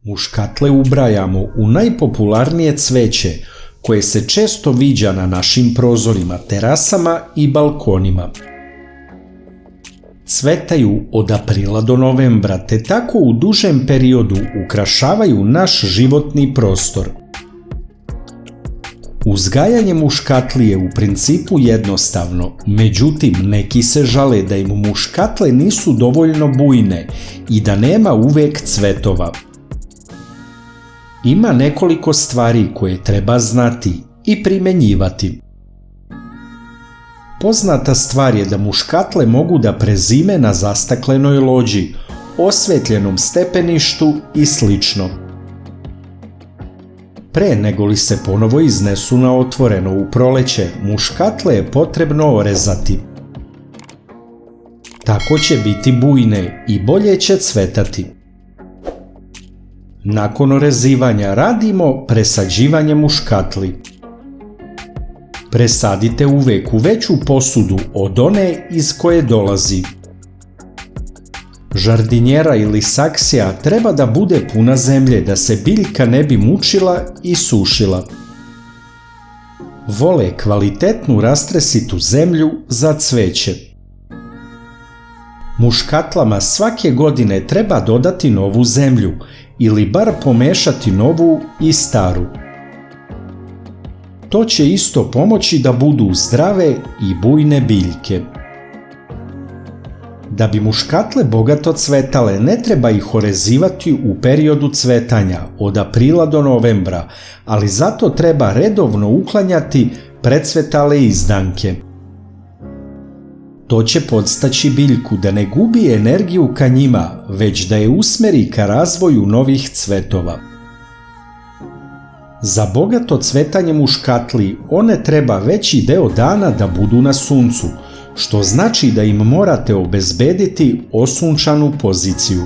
Muškatle ubrajamo u najpopularnije cveće koje se često viđa na našim prozorima, terasama i balkonima. Cvetaju od aprila do novembra, te tako u dužem periodu ukrašavaju naš životni prostor. Uzgajanje muškatli je u principu jednostavno, međutim neki se žale da im muškatle nisu dovoljno bujne i da nema uvek cvetova. Ima nekoliko stvari koje treba znati i primenjivati. Poznata stvar je da muškatle mogu da prezime na zastaklenoj lođi, osvetljenom stepeništu i slično. Pre nego li se ponovo iznesu na otvoreno u proleće, muškatle je potrebno orezati. Tako će biti bujne i bolje će cvetati. Nakon orezivanja radimo presađivanje muškatli. Presadite uvek u veću posudu od one iz koje dolazi. Žardinjera ili saksija treba da bude puna zemlje da se biljka ne bi mučila i sušila. Vole kvalitetnu rastresitu zemlju za cveće. Muškatlama svake godine treba dodati novu zemlju ili bar pomešati novu i staru. To će isto pomoći da budu zdrave i bujne biljke. Da bi muškatle bogato cvetale, ne treba ih orezivati u periodu cvetanja od aprila do novembra, ali zato treba redovno uklanjati precvetale izdanke. To će podstaći biljku da ne gubi energiju ka njima, već da je usmeri ka razvoju novih cvetova. Za bogato cvetanje muškatli one treba veći deo dana da budu na suncu, što znači da im morate obezbediti osunčanu poziciju.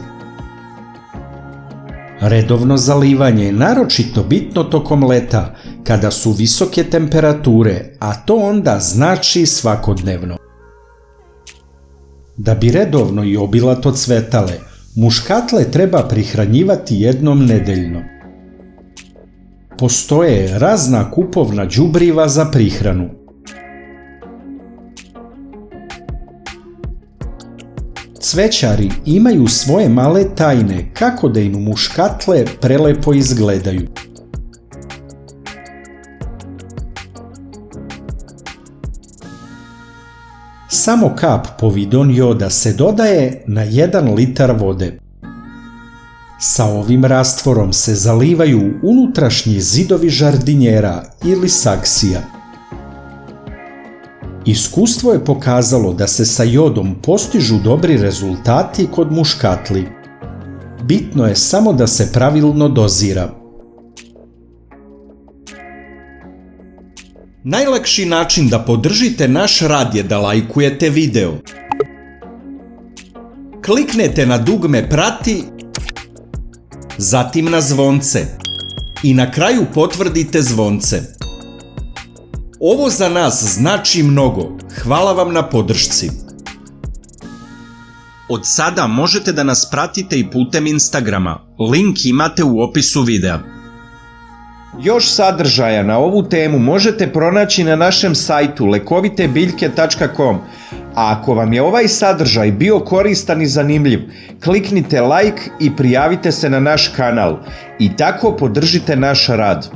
Redovno zalivanje je naročito bitno tokom leta, kada su visoke temperature, a to onda znači svakodnevno. Da bi redovno i obilato cvetale, muškatle treba prihranjivati jednom nedeljno. Postoje razna kupovna đubriva za prihranu. Cvećari imaju svoje male tajne kako da im muškatle prelepo izgledaju. Samo kap povidon joda se dodaje na 1 litar vode. Sa ovim rastvorom se zalivaju unutrašnji zidovi žardinjera ili saksija. Iskustvo je pokazalo da se sa jodom postižu dobri rezultati kod muškatli. Bitno je samo da se pravilno dozira. Najlakši način da podržite naš rad je da lajkujete video. Kliknete na dugme prati, zatim na zvonce i na kraju potvrdite zvonce. Ovo za nas znači mnogo. Hvala vam na podršci. Od sada možete da nas pratite i putem Instagrama. Link imate u opisu videa. Još sadržaja na ovu temu možete pronaći na našem sajtu lekovitebiljke.com. A ako vam je ovaj sadržaj bio koristan i zanimljiv, kliknite like i prijavite se na naš kanal i tako podržite naš rad.